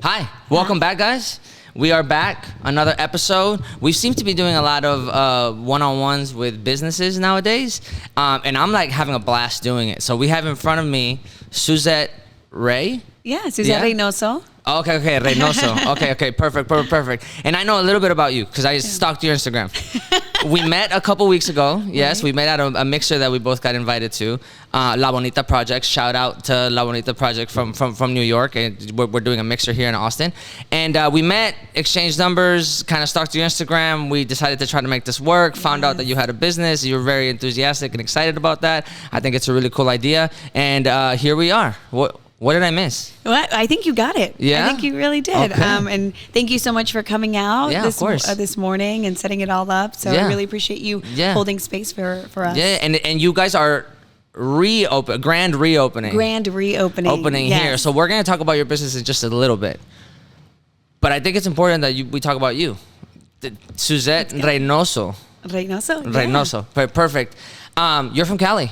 Hi, welcome back, guys. We are back, another episode. We seem to be doing a lot of one-on-ones with businesses nowadays, and I'm like having a blast doing it. So we have in front of me Suzette Ray. Yeah, Suzette Reynoso. Okay, Reynoso. Okay, perfect. And I know a little bit about you because I stalked your Instagram. We met a couple weeks ago. Yes, we met at a mixer that we both got invited to. La Bonita Project. Shout out to La Bonita Project from New York. And we're doing a mixer here in Austin. And we met, exchanged numbers, kind of stalked your Instagram. We decided to try to make this work. Found out that you had a business. You were very enthusiastic and excited about that. I think it's a really cool idea. And here we are. What did I miss? Well, I think you got it. Yeah? I think you really did. Okay. And thank you so much for coming out this morning and setting it all up. So I really appreciate you holding space for us. Yeah, and you guys are grand reopening. Opening here. So we're going to talk about your business in just a little bit. But I think it's important that we talk about you. Suzette Reynoso. Reynoso. Perfect. You're from Cali.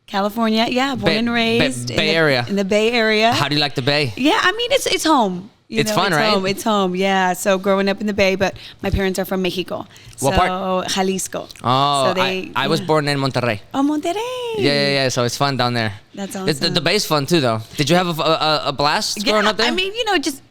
California, born and raised Bay Area. In the Bay Area. How do you like the Bay? Yeah, I mean it's home. It's fun, right? It's home. Yeah. So growing up in the Bay, but my parents are from Mexico. What part? Jalisco. Oh, so I was born in Monterrey. Oh, Monterrey. Yeah. So it's fun down there. That's awesome. The Bay's fun too, though. Did you have a blast growing up there? I mean, just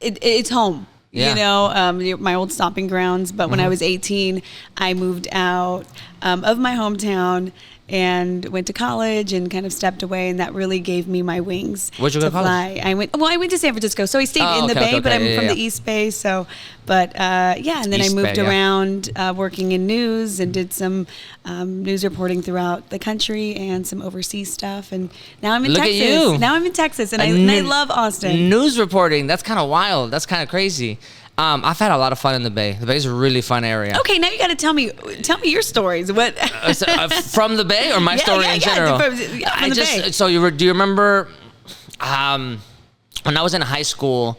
it's home. Yeah. My old stomping grounds. But when I was 18, I moved out of my hometown and went to college and kind of stepped away, and that really gave me my wings. Where'd you go to college? Fly. I went to San Francisco, so I stayed in the Bay, but I'm from the East Bay, so. But and then I moved around working in news and did some news reporting throughout the country and some overseas stuff, and now I'm in Texas. Look at you. Now I'm in Texas, and I love Austin. News reporting, that's kind of wild. That's kind of crazy. I've had a lot of fun in the Bay. The Bay's a really fun area. Okay, now you got to tell me your stories. What from the Bay or my story in general? From the Bay. So do you remember when I was in high school?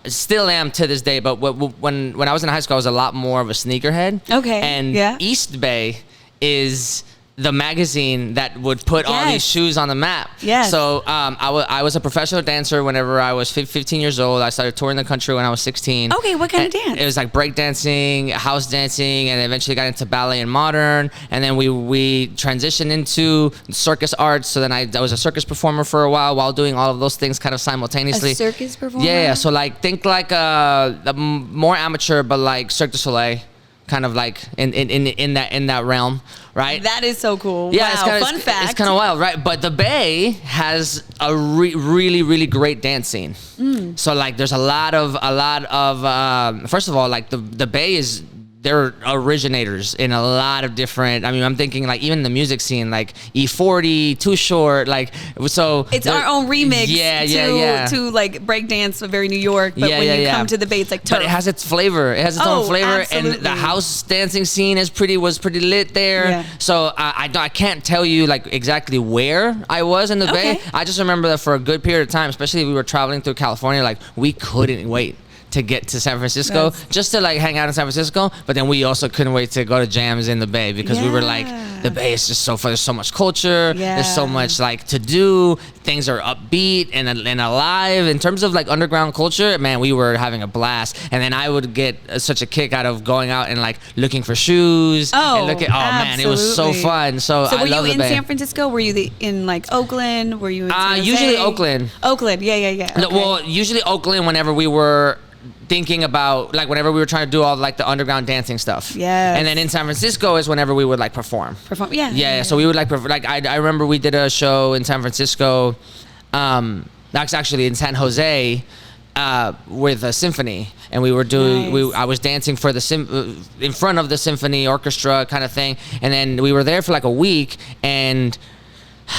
Still am to this day, but when I was in high school, I was a lot more of a sneakerhead. Okay. And East Bay is the magazine that would put all these shoes on the map. Yes. So I was a professional dancer whenever I was 15 years old. I started touring the country when I was 16. Okay, what kind of dance? It was like break dancing, house dancing, and eventually got into ballet and modern. And then we transitioned into circus arts. So then I was a circus performer for a while doing all of those things kind of simultaneously. A circus performer? Yeah. So like think like a more amateur, but like Cirque du Soleil. Kind of like in that realm, right? That is so cool. Yeah, wow. Fun fact. It's kind of wild, right? But the Bay has a really great dance scene. So like, there's a lot of first of all, like the Bay is. They're originators in a lot of different. I mean, I'm thinking like even the music scene, like E40, Too Short, like so. It's our own remix. Yeah. To like breakdance, very New York. But when you come to the Bay, it's like turf. But it has its flavor. It has its own flavor, absolutely. and the house dancing scene was pretty lit there. Yeah. So I can't tell you like exactly where I was in the Bay. I just remember that for a good period of time, especially if we were traveling through California, like we couldn't wait to get to San Francisco, just to like hang out in San Francisco, but then we also couldn't wait to go to jams in the Bay because we were like, the Bay is just so fun. There's so much culture. There's so much like to do. Things are upbeat and alive. In terms of like underground culture, man, we were having a blast. And then I would get such a kick out of going out and like looking for shoes. Man, it was so fun. So were I love you in the Bay. San Francisco? Were you in like Oakland? Were you in San Jose? Usually Oakland. Oakland, yeah. Okay. Well, usually Oakland whenever we were thinking about like whenever we were trying to do all like the underground dancing stuff. Yeah. And then in San Francisco is whenever we would like perform. Yeah. So we would like I remember we did a show in San Francisco. That's actually in San Jose with a symphony, and we were doing. I was dancing for the in front of the symphony orchestra kind of thing, and then we were there for like a week, and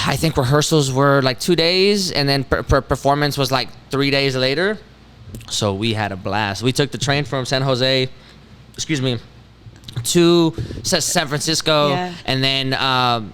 I think rehearsals were like 2 days, and then performance was like 3 days later. So we had a blast. We took the train from San Jose, to San Francisco, and then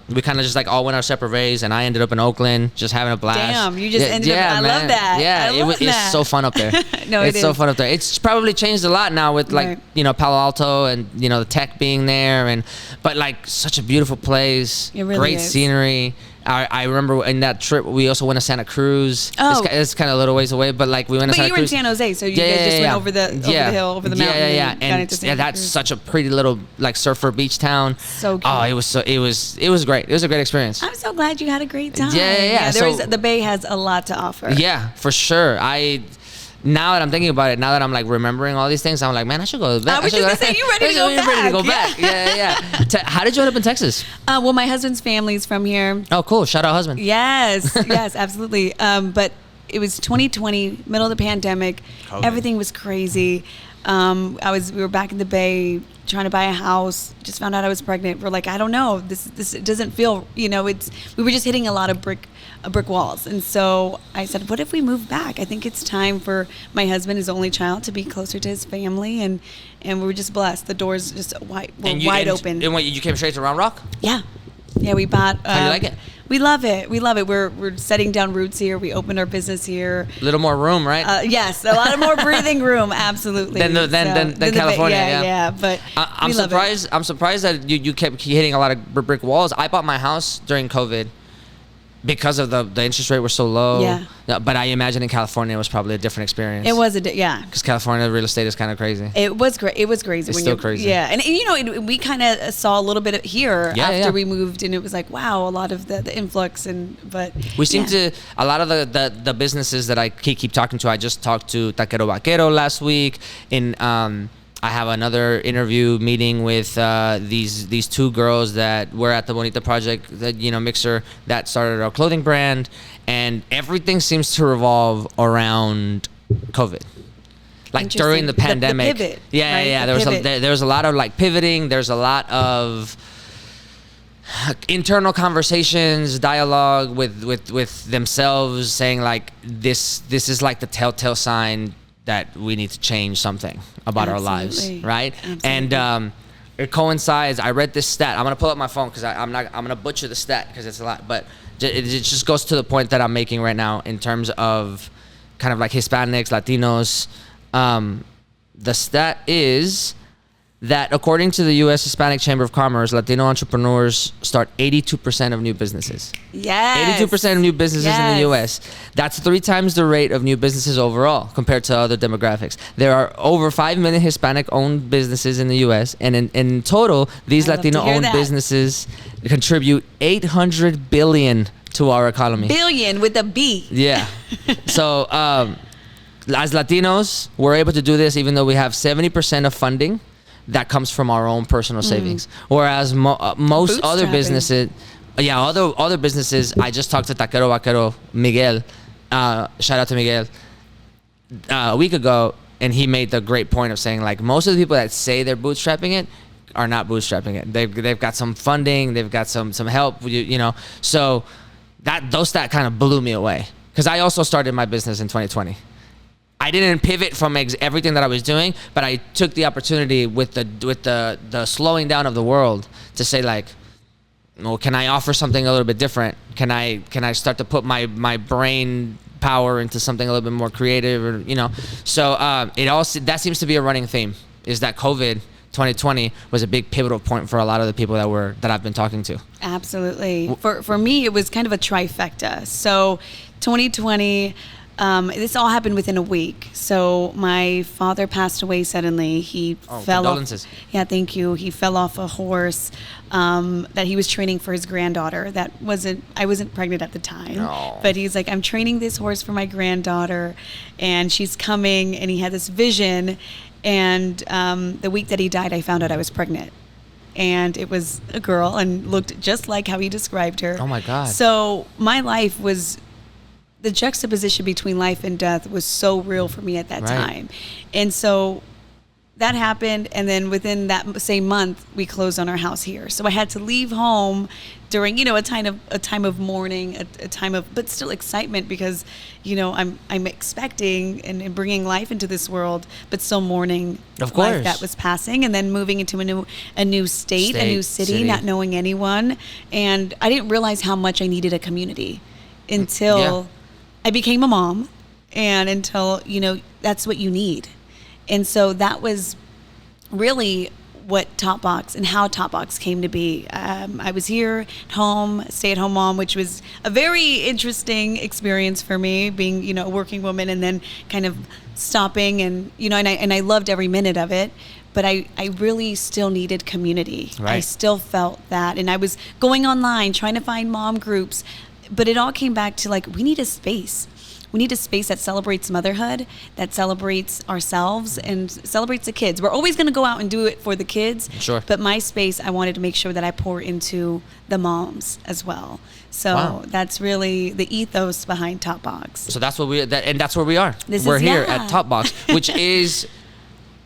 we kind of just like all went our separate ways, and I ended up in Oakland just having a blast. Damn, you just ended up. I love that. Yeah, it's so fun up there. It's so fun up there. It's probably changed a lot now with like Palo Alto and the tech being there, but like such a beautiful place, it really great is. scenery. I remember in that trip we also went to Santa Cruz. It's kind of a little ways away, but like we went to Santa Cruz. But you were in San Jose, so you guys just went over the hill, over the mountain. And that's such a pretty little like surfer beach town. So cute. Oh, it was great. It was a great experience. I'm so glad you had a great time. Yeah. The Bay has a lot to offer. Yeah, for sure. Now that I'm thinking about it, now that I'm like remembering all these things, I'm like, man, I should go back. I was just gonna say, you ready to go back? Yeah. How did you end up in Texas? Well, my husband's family's from here. Oh, cool. Shout out husband. Yes, absolutely. But it was 2020, middle of the pandemic. COVID. Everything was crazy. We were back in the Bay trying to buy a house. Just found out I was pregnant. We're like, I don't know. This it doesn't feel. We were just hitting a lot of brick walls. And so I said, what if we move back? I think it's time for my husband, his only child, to be closer to his family. And we were just blessed. The doors just wide open. And what, you came straight to Round Rock? Yeah, we bought. How do you like it? We love it. We're setting down roots here. We opened our business here. A little more room, right? Yes, a lot of more breathing room. Absolutely. Than California. Yeah. But I'm surprised. I'm surprised that you kept hitting a lot of brick walls. I bought my house during COVID because of the interest rate was so low. Yeah. But I imagine in California it was probably a different experience. It was because California real estate is kind of crazy. It was great. It was crazy. It's still crazy. Yeah, and we kind of saw a little bit of here after we moved, and it was like, wow, a lot of the influx but we seem to a lot of the businesses that I keep talking to. I just talked to Taquero Vaquero last week. I have another interview meeting with these two girls that were at the Bonita Project, mixer that started our clothing brand, and everything seems to revolve around COVID. Like during the pandemic, the pivot, there was a lot of like pivoting. There's a lot of internal conversations, dialogue with themselves, saying like this is like the telltale sign that we need to change something about our lives, right? Absolutely. And it coincides. I read this stat. I'm gonna pull up my phone because I'm gonna butcher the stat because it's a lot, but it just goes to the point that I'm making right now in terms of kind of like Hispanics, Latinos. The stat is that according to the U.S. Hispanic Chamber of Commerce, Latino entrepreneurs start 82% of new businesses. Yes. 82% of new businesses in the U.S. That's 3 times the rate of new businesses overall compared to other demographics. There are over 5 million Hispanic-owned businesses in the U.S., and in total, these Latino-owned businesses contribute $800 billion to our economy. Billion with a B. Yeah. So as Latinos, we're able to do this even though we have 70% of funding that comes from our own personal savings. Whereas most other businesses, other businesses, I just talked to Taquero Vaquero, Miguel, shout out to Miguel, a week ago, and he made the great point of saying like most of the people that say they're bootstrapping it are not bootstrapping it. They've got some funding, they've got some help, so that kind of blew me away because I also started my business in 2020. I didn't pivot from everything that I was doing, but I took the opportunity with the slowing down of the world to say like, well, can I offer something a little bit different? Can I start to put my brain power into something a little bit more creative, or So that seems to be a running theme, is that COVID 2020 was a big pivotal point for a lot of the people that I've been talking to. Absolutely. For me, it was kind of a trifecta. So 2020. This all happened within a week. So my father passed away suddenly. He fell condolences. off. Yeah, thank you. He fell off a horse that he was training for his granddaughter. I wasn't pregnant at the time. No. But he's like, I'm training this horse for my granddaughter, and she's coming. And he had this vision. And the week that he died, I found out I was pregnant. And it was a girl and looked just like how he described her. Oh my God. So my life was... The juxtaposition between life and death was so real for me at that time. And so that happened. And then within that same month, we closed on our house here. So I had to leave home during, a time of mourning, a time of, but still excitement because, I'm expecting and bringing life into this world, but still mourning life that was passing, and then moving into a new state, a new city, not knowing anyone. And I didn't realize how much I needed a community until I became a mom, and until, that's what you need. And so that was really what Totbox and how Totbox came to be. I was here at home, stay-at-home mom, which was a very interesting experience for me, being, you know, a working woman and then kind of stopping and, you know, and I loved every minute of it. But I really still needed community. Right. I still felt that. And I was going online, trying to find mom groups. But it all came back to, like, we need a space. We need a space that celebrates motherhood, that celebrates ourselves and celebrates the kids. We're always going to go out and do it for the kids. Sure. But my space, I wanted to make sure that I pour into the moms as well. So that's really the ethos behind Totbox. So that's what that's where we are. We're here at Totbox, which is,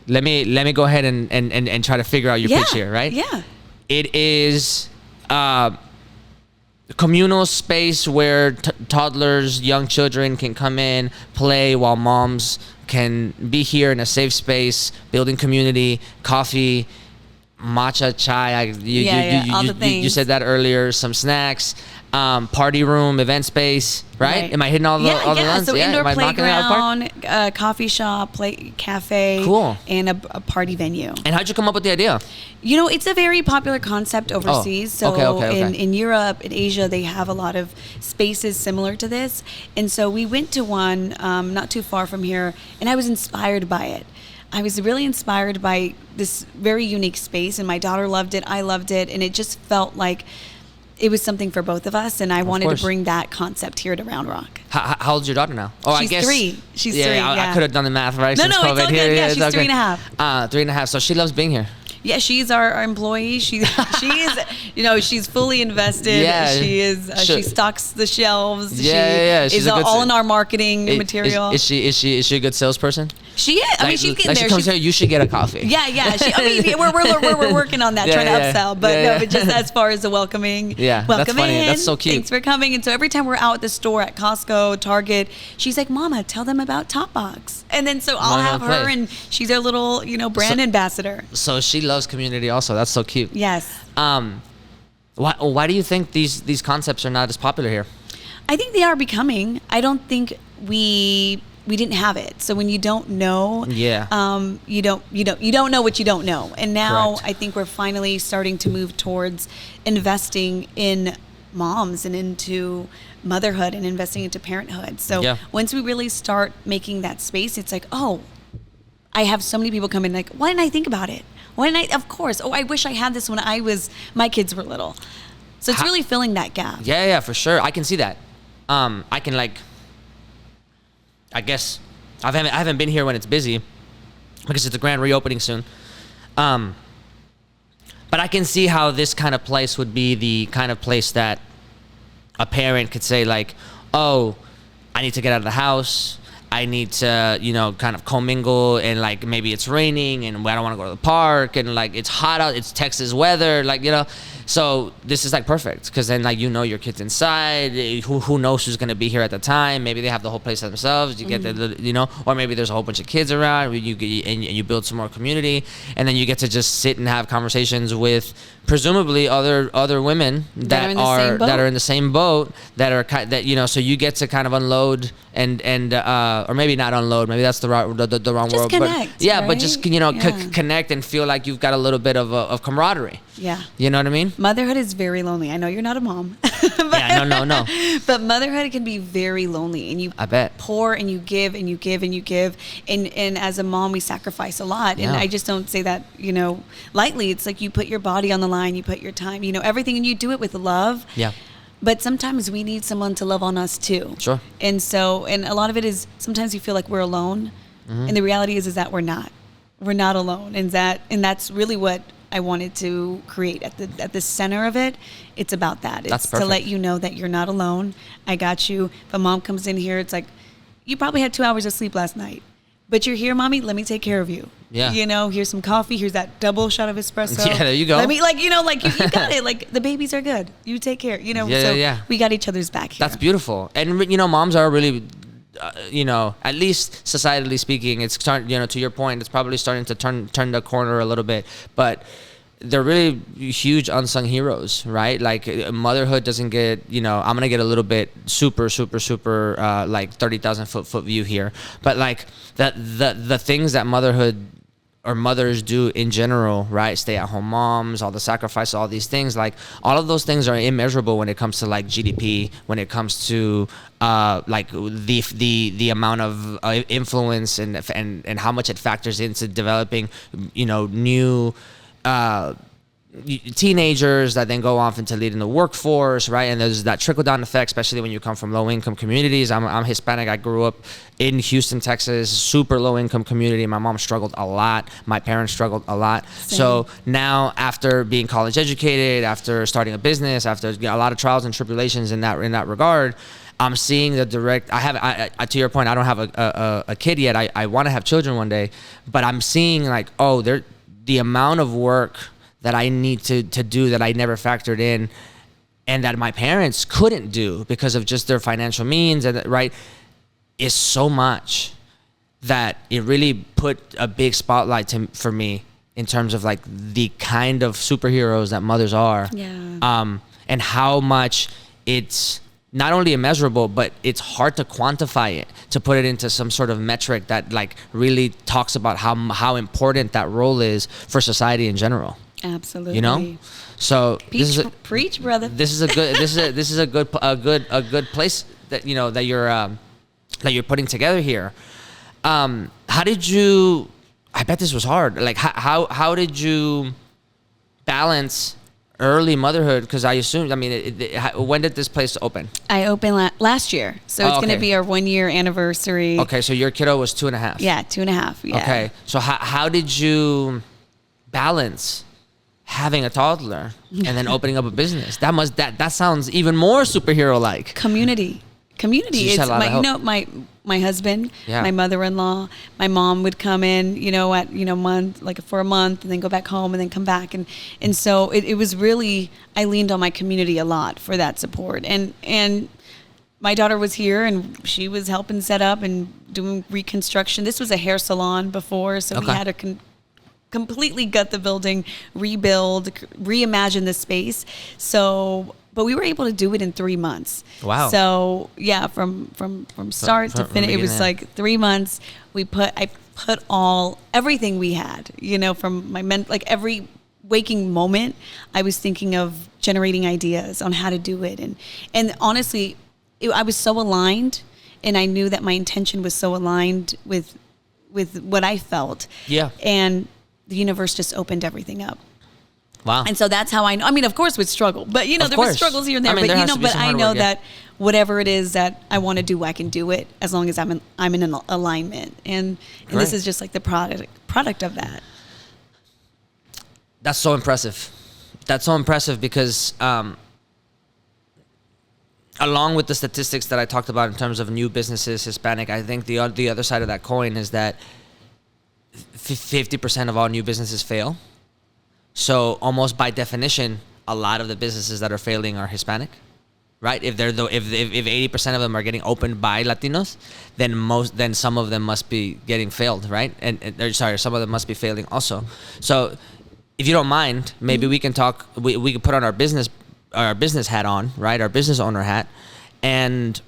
let me go ahead and try to figure out your pitch here, right? Yeah. It is communal space where toddlers, young children can come in, play, while moms can be here in a safe space, building community, coffee, matcha, chai. All the things. You said that earlier. Some snacks, party room, event space. Right? Am I hitting all the ones? So indoor playground, coffee shop, cafe, cool, and a party venue. And how'd you come up with the idea? You know, it's a very popular concept overseas. Okay. In Europe, in Asia, they have a lot of spaces similar to this. And so we went to one not too far from here, and I was inspired by it. I was really inspired by this very unique space, and my daughter loved it. I loved it, and it just felt like it was something for both of us, and I wanted to bring that concept here to Round Rock. How old's your daughter now? She's 3. She's 3. I could have done the math right. No, since it's all COVID. good. Yeah, she's 3.5. 3.5. So she loves being here. Yeah, she's our employee. She is, you know, she's fully invested. Yeah, she is. She stocks the shelves. Yeah. She's all in our marmarketing material. Is she a good salesperson? She is. I mean, she's getting there. She comes here, you should get a coffee. Yeah. I mean, we're working on that, trying to upsell. But but just as far as the welcoming. Yeah, welcome that's funny. in. That's so cute. Thanks for coming. And so every time we're out at the store, at Costco, Target, she's like, "Mama, tell them about Totbox." And then so I'll have her, and she's our little, you know, brand ambassador. So she loves community also. That's so cute. Yes. Why do you think these concepts are not as popular here? I think they are becoming. I don't think we didn't have it. So when you don't know, you don't know what you don't know. And now I think we're finally starting to move towards investing in moms and into motherhood and investing into parenthood. So once we really start making that space, it's like, oh, I have so many people come in like, why didn't I think about it? Why didn't I? Of course. Oh, I wish I had this when my kids were little. So it's really filling that gap. Yeah, for sure. I can see that. I can I guess I haven't been here when it's busy because it's a grand reopening soon. But I can see how this kind of place would be the kind of place that a parent could say like, oh, I need to get out of the house. I need to, you know, kind of commingle, and like maybe it's raining and I don't want to go to the park, and like it's hot out, it's Texas weather, like, you know. So this is like perfect because then like, you know, your kid's inside. Who knows who's gonna be here at the time? Maybe they have the whole place to themselves. You get the, you know, or maybe there's a whole bunch of kids around. You build some more community, and then you get to just sit and have conversations with presumably other women that are in the same boat, that you know. So you get to kind of unload and or maybe not unload. Maybe that's the wrong just word. Connect, but yeah, right? but just, you know, connect and feel like you've got a little bit of camaraderie. Yeah. You know what I mean? Motherhood is very lonely. I know you're not a mom. No. But motherhood can be very lonely, and I bet. Pour and you give and you give and you give, and as a mom we sacrifice a lot. And I just don't say that, you know, lightly. It's like you put your body on the line, you put your time, you know, everything, and you do it with love. Yeah. But sometimes we need someone to love on us too. Sure. And so, and a lot of it is sometimes you feel like we're alone, and the reality is that we're not. We're not alone, and that's really what I wanted to create at the center of it. It's about that. It's to let you know that you're not alone. I got you. If a mom comes in here, it's like, you probably had 2 hours of sleep last night, but you're here, mommy. Let me take care of you. Yeah. You know, here's some coffee. Here's that double shot of espresso. Yeah, there you go. Let me, like, you know, like you got it. Like the babies are good. You take care. You know. We got each other's back here. That's beautiful. And you know, moms are really. You know, at least societally speaking, it's starting, you know, to your point, it's probably starting to turn the corner a little bit, but they're really huge unsung heroes, right? Like motherhood doesn't get, you know, I'm going to get a little bit super like 30,000 foot view here, but like the things that motherhood or mothers do in general, right? Stay-at-home moms, all the sacrifice, all these things, like all of those things are immeasurable when it comes to like GDP, when it comes to like the amount of influence and how much it factors into developing, you know, new teenagers that then go off into leading the workforce, right? And there's that trickle down effect, especially when you come from low income communities. I'm Hispanic. I grew up in Houston, Texas, super low income community. My mom struggled a lot. My parents struggled a lot. Same. So now, after being college educated, after starting a business, after a lot of trials and tribulations in that regard, I'm seeing the direct. I to your point, I don't have a kid yet. I want to have children one day, but I'm seeing like, the amount of work that I need to do that I never factored in, and that my parents couldn't do because of just their financial means, and right, is so much that it really put a big spotlight for me in terms of like the kind of superheroes that mothers are, and how much it's not only immeasurable, but it's hard to quantify it, to put it into some sort of metric that like really talks about how important that role is for society in general. Absolutely. You know, so preach, brother. This is a good place that, you know, that you're putting together here. How did you? I bet this was hard. Like how did you balance early motherhood? Because I assume, I mean, when did this place open? I opened last year, so it's going to be our 1 year anniversary. Okay, so your kiddo was 2.5. Yeah, 2.5. Yeah. Okay, so how did you balance having a toddler and then opening up a business? That sounds even more superhero like. Community. It's my husband, my mother-in-law, my mom would come in, for a month, and then go back home and then come back, and so it was really, I leaned on my community a lot for that support, and my daughter was here and she was helping set up and doing reconstruction. This was a hair salon before, so we had to completely gut the building, rebuild, reimagine the space. So, but we were able to do it in 3 months. Wow. So yeah, from start to finish, it was like 3 months. I put everything we had, from my like every waking moment, I was thinking of generating ideas on how to do it. And honestly, I was so aligned, and I knew that my intention was so aligned with what I felt. Yeah. And the universe just opened everything up. Wow. And so that's how I know. I mean, of course with struggle, but there were struggles here and there, but I know that whatever it is that I want to do, I can do it as long as I'm in an alignment. And this is just like the product of that. That's so impressive. Because along with the statistics that I talked about in terms of new businesses, Hispanic, I think the other side of that coin is that 50% of all new businesses fail. So almost by definition, a lot of the businesses that are failing are Hispanic, right? If 80% of them are getting opened by Latinos, then some of them must be getting failed, right? Some of them must be failing also. So if you don't mind, maybe we can talk. We can put on our business hat on, right? Our business owner hat, and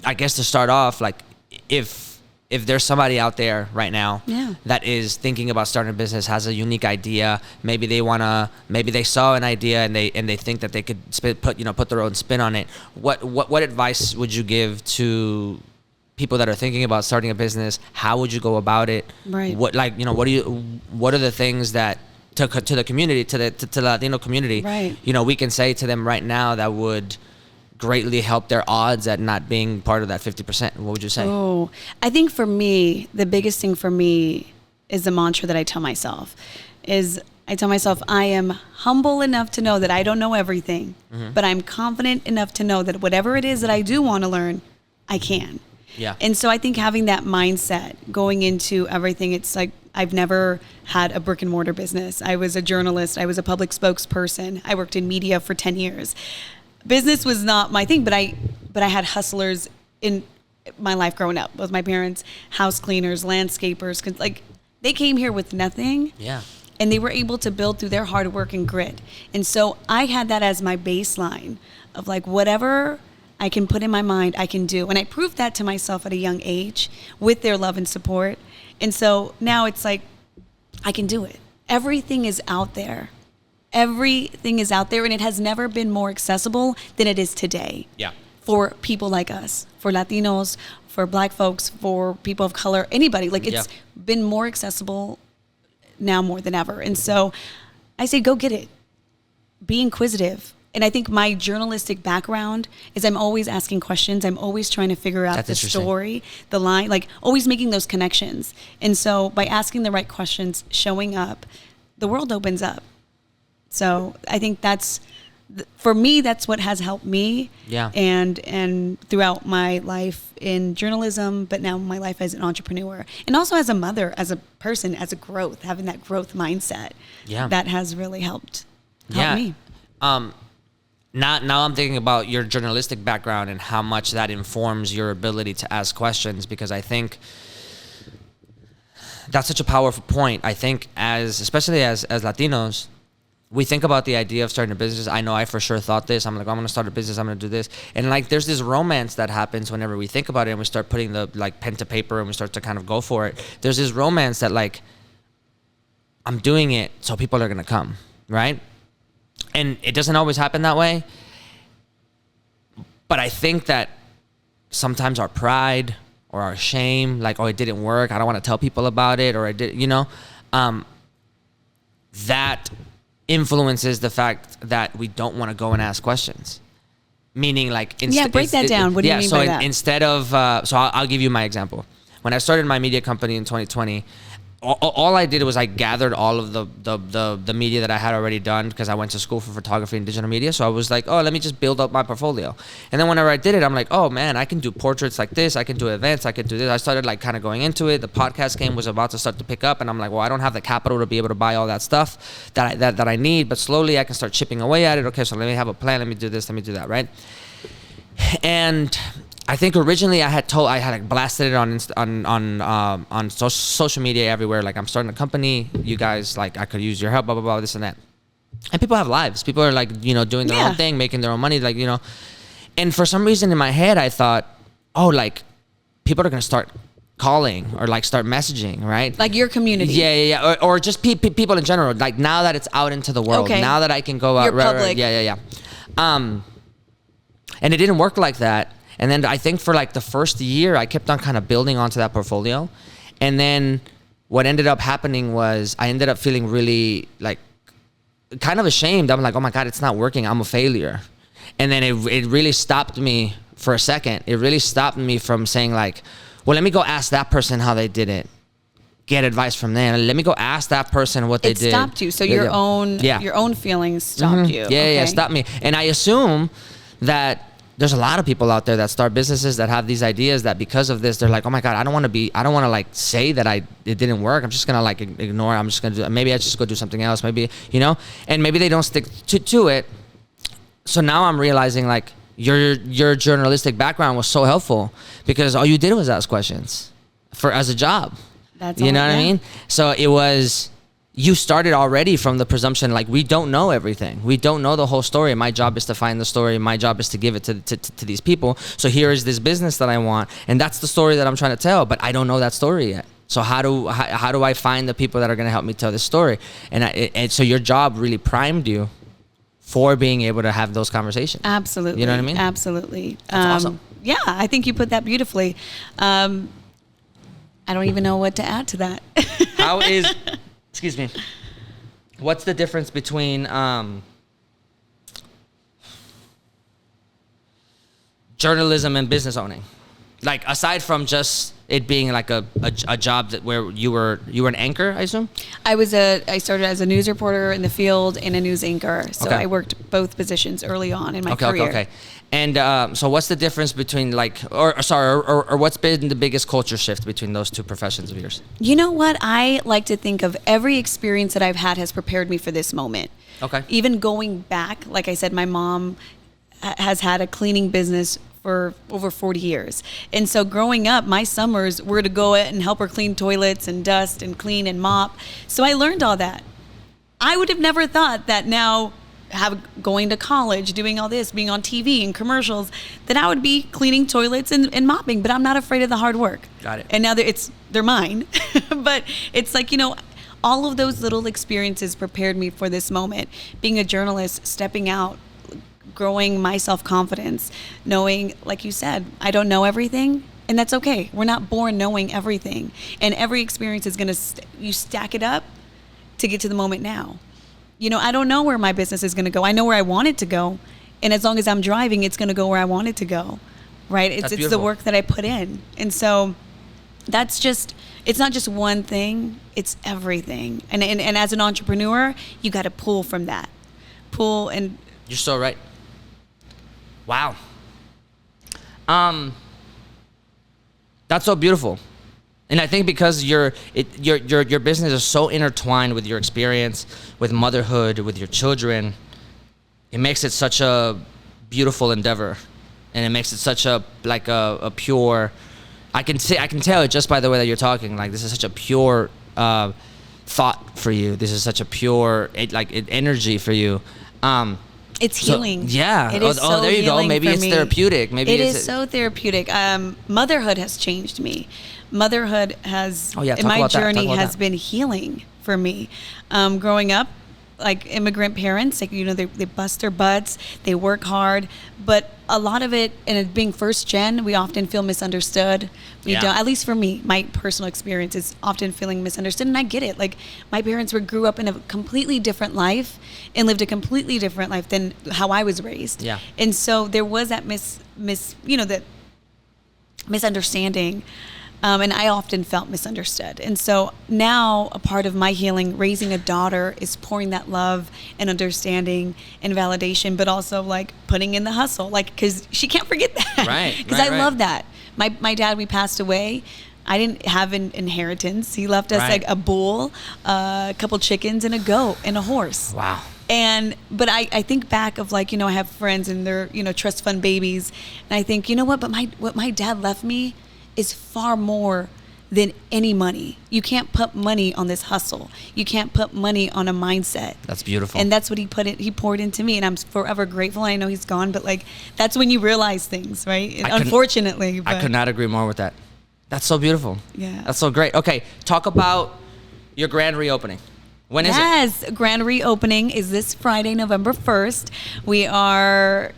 I guess to start off, like if there's somebody out there right now that is thinking about starting a business, has a unique idea, maybe they saw an idea and they think that they could put their own spin on it. What advice would you give to people that are thinking about starting a business? How would you go about it? Right. What are the things that to the community, to the Latino community, right, we can say to them right now that would greatly help their odds at not being part of that 50%? What would you say? Oh, I think for me, the biggest thing for me is the mantra that I tell myself I am humble enough to know that I don't know everything, but I'm confident enough to know that whatever it is that I do want to learn, I can. Yeah. And so I think having that mindset going into everything, it's like I've never had a brick and mortar business. I was a journalist. I was a public spokesperson. I worked in media for 10 years. Business was not my thing, but I had hustlers in my life growing up. Both my parents, house cleaners, landscapers, like they came here with nothing. Yeah. And they were able to build through their hard work and grit. And so I had that as my baseline of like whatever I can put in my mind, I can do. And I proved that to myself at a young age with their love and support. And so now it's like, I can do it. Everything is out there. Everything is out there, and it has never been more accessible than it is today. Yeah. For people like us, for Latinos, for Black folks, for people of color, anybody. Like, it's been more accessible now more than ever. And so I say, go get it. Be inquisitive. And I think my journalistic background is I'm always asking questions. I'm always trying to figure out the story, the line, like always making those connections. And so by asking the right questions, showing up, the world opens up. So I think that's, for me, that's what has helped me. Yeah. And throughout my life in journalism, but now my life as an entrepreneur, and also as a mother, as a person, as a growth, having that growth mindset. Yeah. That has really helped me. Now I'm thinking about your journalistic background and how much that informs your ability to ask questions, because I think that's such a powerful point. I think especially as Latinos, we think about the idea of starting a business. I know I for sure thought this. I'm like, I'm going to start a business. I'm going to do this. And like, there's this romance that happens whenever we think about it and we start putting the like pen to paper and we start to kind of go for it. There's this romance that like, I'm doing it so people are going to come, right? And it doesn't always happen that way. But I think that sometimes our pride or our shame, like, oh, it didn't work, I don't want to tell people about it, or I did, that influences the fact that we don't want to go and ask questions. Meaning, like, break that down. What do you mean by that? Instead of, so I'll give you my example. When I started my media company in 2020, all I did was I gathered all of the media that I had already done, because I went to school for photography and digital media. So I was like, oh, let me just build up my portfolio. And then whenever I did it, I'm like, oh man, I can do portraits like this. I can do events. I can do this. I started like kind of going into it. The podcast game was about to start to pick up, and I'm like, well, I don't have the capital to be able to buy all that stuff that I need, but slowly I can start chipping away at it. Okay, so let me have a plan. Let me do this. Let me do that. Right. And I think originally I had like blasted it on social media everywhere. Like, I'm starting a company. You guys, like, I could use your help, blah, blah, blah, this and that. And people have lives. People are like, doing their own thing, making their own money. Like, and for some reason in my head, I thought, oh, like, people are going to start calling or like start messaging, right? Like your community. Yeah. Or just people in general. Like, now that it's out into the world, now that I can go out. You're public. Yeah. And it didn't work like that. And then I think for like the first year, I kept on kind of building onto that portfolio. And then what ended up happening was I ended up feeling really like kind of ashamed. I'm like, oh my God, it's not working. I'm a failure. And then it really stopped me for a second. It really stopped me from saying like, well, let me go ask that person how they did it. Get advice from them. Let me go ask that person what they did. It stopped you. So your own feelings stopped you. Yeah, stopped me. And I assume that there's a lot of people out there that start businesses that have these ideas that because of this, they're like, oh my God, I don't want to like say that it didn't work. I'm just going to like ignore it. I'm just going to maybe I just go do something else. Maybe, and maybe they don't stick to it. So now I'm realizing like your journalistic background was so helpful because all you did was ask questions as a job. That's what I mean? So it was, you started already from the presumption, like, we don't know everything. We don't know the whole story. My job is to find the story. My job is to give it to these people. So here is this business that I want. And that's the story that I'm trying to tell, but I don't know that story yet. So how do I find the people that are going to help me tell this story? And so your job really primed you for being able to have those conversations. Absolutely. You know what I mean? Absolutely. That's awesome. Yeah, I think you put that beautifully. I don't even know what to add to that. Excuse me. What's the difference between journalism and business owning? Like, aside from just it being like a job where you were an anchor, I assume? I started as a news reporter in the field and a news anchor. So I worked both positions early on in my career. Okay. And so what's the difference between or what's been the biggest culture shift between those two professions of yours? You know what? I like to think of every experience that I've had has prepared me for this moment. Okay. Even going back, like I said, my mom has had a cleaning business for over 40 years. And so growing up, my summers were to go and help her clean toilets and dust and clean and mop. So I learned all that. I would have never thought that now going to college, doing all this, being on TV and commercials, then I would be cleaning toilets and mopping. But I'm not afraid of the hard work. Got it. And now they're mine. But it's like, all of those little experiences prepared me for this moment. Being a journalist, stepping out, growing my self-confidence, knowing, like you said, I don't know everything. And that's okay. We're not born knowing everything. And every experience is going to, you stack it up to get to the moment now. I don't know where my business is going to go. I know where I want it to go. And as long as I'm driving, it's going to go where I want it to go. Right? It's the work that I put in. And so it's not just one thing, it's everything. And as an entrepreneur, you got to pull from that. And you're so right. Wow. That's so beautiful. And I think because your business is so intertwined with your experience, with motherhood, with your children, it makes it such a beautiful endeavor, and it makes it such a pure. I can tell it just by the way that you're talking. Like, this is such a pure thought for you. This is such a pure energy for you. It's healing. Yeah. It is so there you go. Maybe it's therapeutic. Maybe it is so therapeutic. Motherhood has changed me. Motherhood has, in my journey, has been healing for me. Growing up, like immigrant parents, they bust their butts, they work hard, but a lot of it, and being first gen, we often feel misunderstood. We don't, at least for me, my personal experience is often feeling misunderstood, and I get it. Like, my parents grew up in a completely different life and lived a completely different life than how I was raised. Yeah. And so there was that that misunderstanding. And I often felt misunderstood. And so now a part of my healing, raising a daughter, is pouring that love and understanding and validation, but also putting in the hustle, because she can't forget that. Right. Because I love that. My dad, we passed away. I didn't have an inheritance. He left us a bull, a couple chickens, and a goat and a horse. Wow. But I think back of I have friends and they're, trust fund babies. And I think, what my dad left me is far more than any money. You can't put money on this hustle. You can't put money on a mindset. That's beautiful. And that's what he poured into me, and I'm forever grateful. I know he's gone, but that's when you realize things, right? Unfortunately. I could not agree more with that. That's so beautiful. Yeah. That's so great. Okay, talk about your grand reopening. When is it? Yes, grand reopening is this Friday, November 1st. We are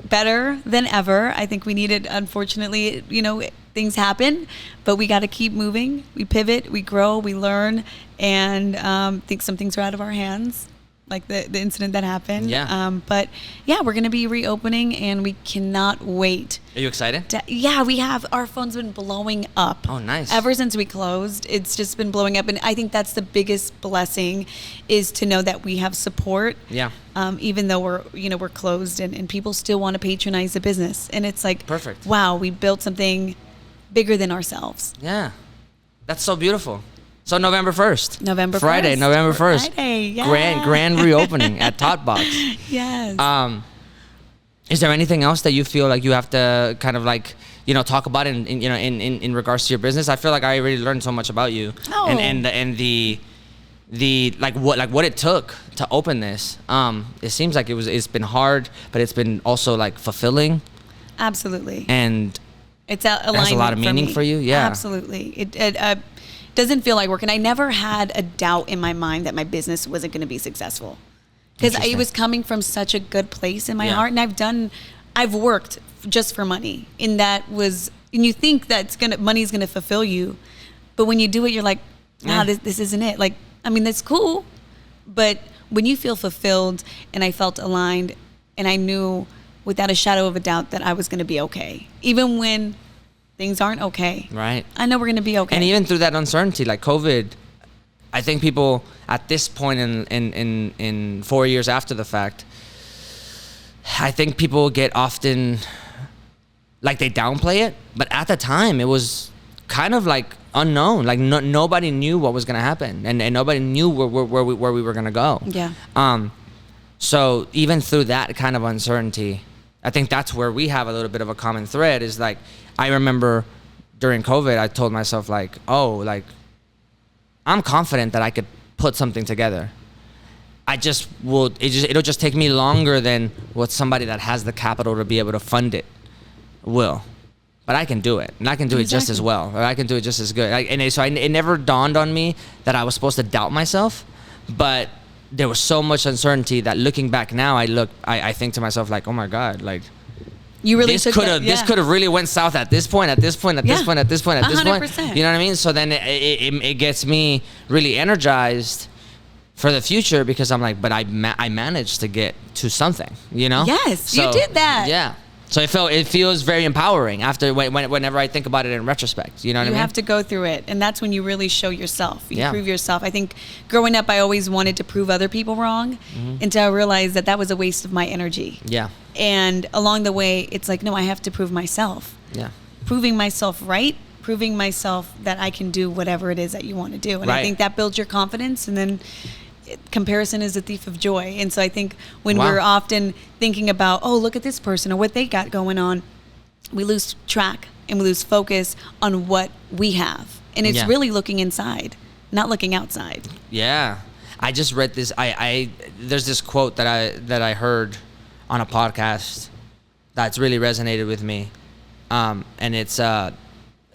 better than ever. I think we needed, unfortunately, things happen, but we got to keep moving. We pivot, we grow, we learn, and think some things are out of our hands, like the incident that happened. Yeah. But yeah, we're going to be reopening, and we cannot wait. Are you excited? We have. Our phone's been blowing up. Oh, nice. Ever since we closed, it's just been blowing up. And I think that's the biggest blessing, is to know that we have support. Yeah. Even though we're closed, and people still want to patronize the business. And it's perfect. Wow, we built something bigger than ourselves. Yeah. That's so beautiful. So November 1st. Friday, 1st. November 1st. Friday, yeah. Grand reopening at Totbox. Yes. Is there anything else that you feel like you have to kind of talk about in regards to your business? I feel like I already learned so much about you. Oh. And the what it took to open this. It seems like it's been hard, but it's been also fulfilling. Absolutely. And it's alignment. It has a lot of meaning for you. Yeah. Absolutely. It doesn't feel like work. And I never had a doubt in my mind that my business wasn't going to be successful, because it was coming from such a good place in my heart. And I've worked just for money, and you think that money's going to fulfill you. But when you do it, you're like, this isn't it. That's cool. But when you feel fulfilled, and I felt aligned, and I knew without a shadow of a doubt that I was going to be okay, even when things aren't okay. Right. I know we're going to be okay. And even through that uncertainty, like COVID, I think people at this point in 4 years after the fact, I think people get often they downplay it, but at the time it was kind of unknown. Nobody knew what was going to happen, and nobody knew where we were going to go. Yeah. So even through that kind of uncertainty, I think that's where we have a little bit of a common thread. Is I remember during COVID, I told myself I'm confident that I could put something together. it'll just take me longer than what somebody that has the capital to be able to fund it will. But I can do it, and I can do it just as well, or I can do it just as good. It never dawned on me that I was supposed to doubt myself, but there was so much uncertainty that looking back now, I think to myself like, oh my God, like, you really this could have really went south at this point, at this point, at this point, at this point, at this 100%. Point. You know what I mean? So then it gets me really energized for the future, because I'm like, but I managed to get to something, you know? Yes, so, you did that. Yeah. So it feels very empowering after whenever I think about it in retrospect. You know what I mean? You have to go through it, and that's when you really show yourself. You prove yourself. I think growing up, I always wanted to prove other people wrong, until I realized that was a waste of my energy. Yeah. And along the way, it's like, no, I have to prove myself. Yeah. Proving myself right, proving myself that I can do whatever it is that you want to do, and I think that builds your confidence, and then. Comparison is a thief of joy. And so I think when we're often thinking about, oh, look at this person or what they got going on, we lose track and we lose focus on what we have. And it's really looking inside, not looking outside. Yeah. I just read this. There's this quote that I heard on a podcast that's really resonated with me. And it's, the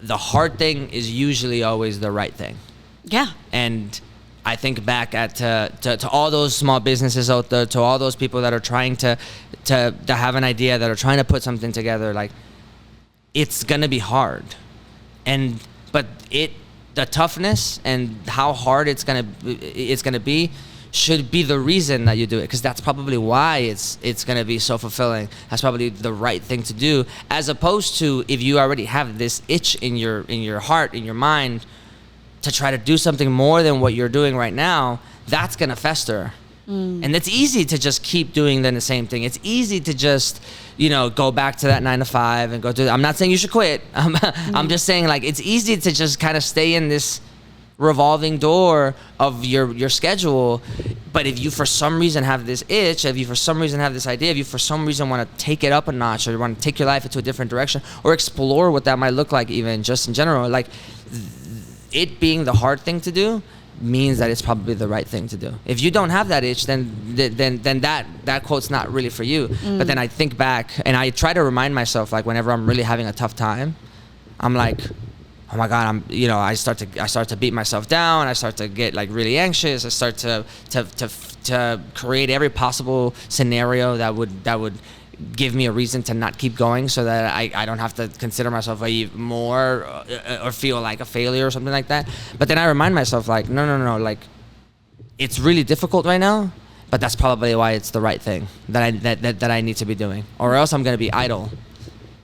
hard thing is usually always the right thing. Yeah. And I think back to all those small businesses out there, to all those people that are trying to have an idea, that are trying to put something together. Like, it's gonna be hard, but the toughness and how hard it's gonna be should be the reason that you do it, because that's probably why it's gonna be so fulfilling. That's probably the right thing to do, as opposed to if you already have this itch in your heart, in your mind, to try to do something more than what you're doing right now. That's gonna fester. And it's easy to just keep doing the same thing. It's easy to just, go back to that 9 to 5 and go do. I'm not saying you should quit. I'm just saying, like, it's easy to just kind of stay in this revolving door of your schedule. But if you for some reason have this itch, if you for some reason have this idea, if you for some reason want to take it up a notch, or you want to take your life into a different direction, or explore what that might look like, even just in general, like, it being the hard thing to do means that it's probably the right thing to do. If you don't have that itch, then that quote's not really for you. But then I think back and I try to remind myself, like, whenever I'm really having a tough time, I'm like, oh my God, I start to beat myself down. I start to get, like, really anxious. I start to create every possible scenario that would give me a reason to not keep going, so that I don't have to consider myself more or feel like a failure or something like that. But then I remind myself, like, no, like, it's really difficult right now, but that's probably why it's the right thing that I need to be doing, or else I'm going to be idle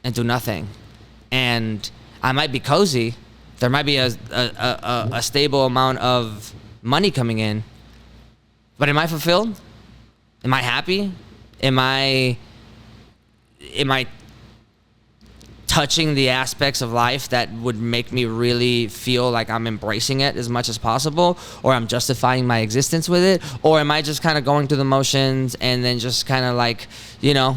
and do nothing. And I might be cozy. There might be a stable amount of money coming in, but am I fulfilled? Am I happy? Am I touching the aspects of life that would make me really feel like I'm embracing it as much as possible, or I'm justifying my existence with it? Or am I just kind of going through the motions and then just kind of like,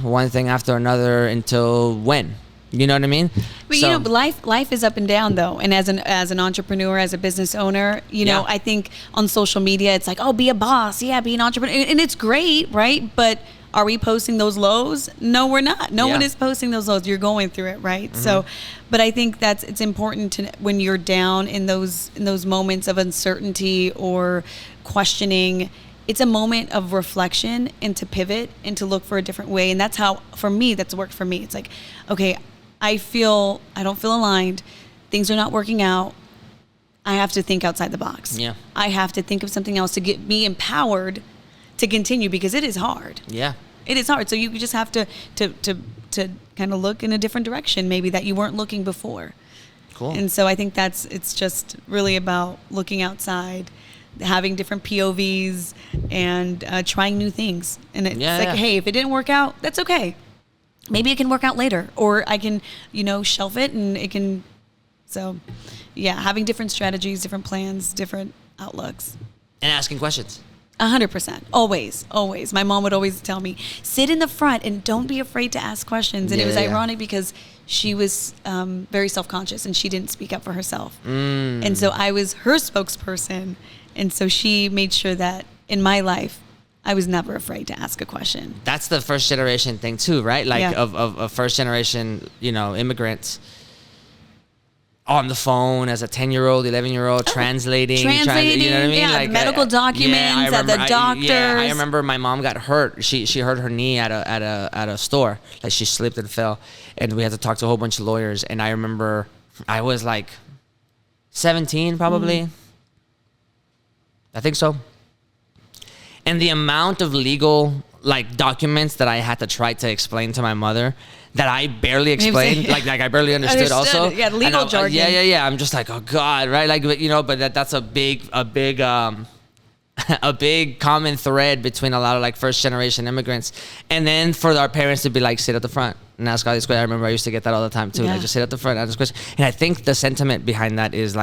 one thing after another until when? You know what I mean? But life is up and down, though. And as an entrepreneur, as a business owner, I think on social media, it's like, oh, be a boss. Yeah, be an entrepreneur. And it's great, right? But are we posting those lows? No, we're not. No one is posting those lows. You're going through it, right? Mm-hmm. So, but I think it's important to, when you're down in those moments of uncertainty or questioning, it's a moment of reflection and to pivot and to look for a different way. And that's how, for me, that's worked for me. It's like, okay, I don't feel aligned. Things are not working out. I have to think outside the box. Yeah. I have to think of something else to get me empowered to continue, because it is hard. Yeah. It is hard. So you just have to kind of look in a different direction, maybe, that you weren't looking before. Cool. And so I think it's just really about looking outside, having different POVs, and trying new things. And it's hey, if it didn't work out, that's okay. Maybe it can work out later, or I can, shelf it, and it can. So, having different strategies, different plans, different outlooks. And asking questions. 100%. Always. My mom would always tell me, sit in the front and don't be afraid to ask questions. And it was ironic because she was very self-conscious and she didn't speak up for herself. And so I was her spokesperson. And so she made sure that in my life, I was never afraid to ask a question. That's the first generation thing too, right? Like of first generation, immigrants on the phone as a 10-year-old, 11-year-old, translating, you know what I mean? Yeah, like medical documents at the doctors. I remember my mom got hurt. She hurt her knee at a store. Like she slipped and fell, and we had to talk to a whole bunch of lawyers. And I remember I was like 17 probably. I think so. And the amount of legal documents that I had to try to explain to my mother that I barely explained, like I barely understood also. Yeah, legal jargon. Yeah. I'm just like, oh God, right? But that's a big a big common thread between a lot of first generation immigrants. And then for our parents to be like, sit at the front and ask all these questions. I remember I used to get that all the time too. Like just sit at the front and ask questions. And I think the sentiment behind that is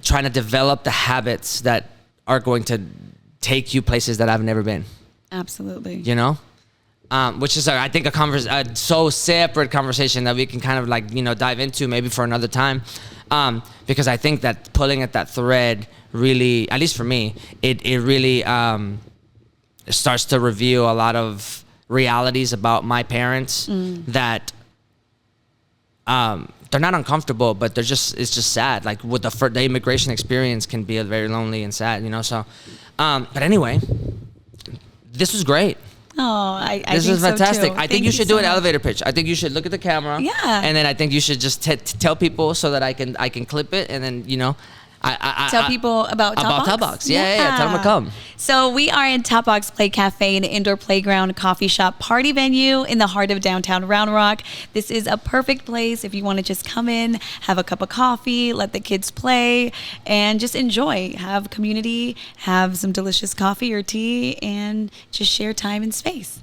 trying to develop the habits that are going to take you places that I've never been. Absolutely. Which is, I think, a so separate conversation that we can kind of dive into maybe for another time. Because I think that pulling at that thread really, at least for me, it really starts to reveal a lot of realities about my parents that they're not uncomfortable, but it's just sad. Like with the immigration experience can be very lonely and sad, So, but anyway, this was great. Oh, I this think is fantastic. So too. I think you should do an elevator pitch. I think you should look at the camera. Yeah. And then I think you should just tell people so that I can clip it, and then tell people about Totbox. Yeah. Tell them to come. So we are in Totbox Play Cafe, an indoor playground, coffee shop, party venue in the heart of downtown Round Rock. This is a perfect place if you want to just come in, have a cup of coffee, let the kids play, and just enjoy. Have community, have some delicious coffee or tea, and just share time and space.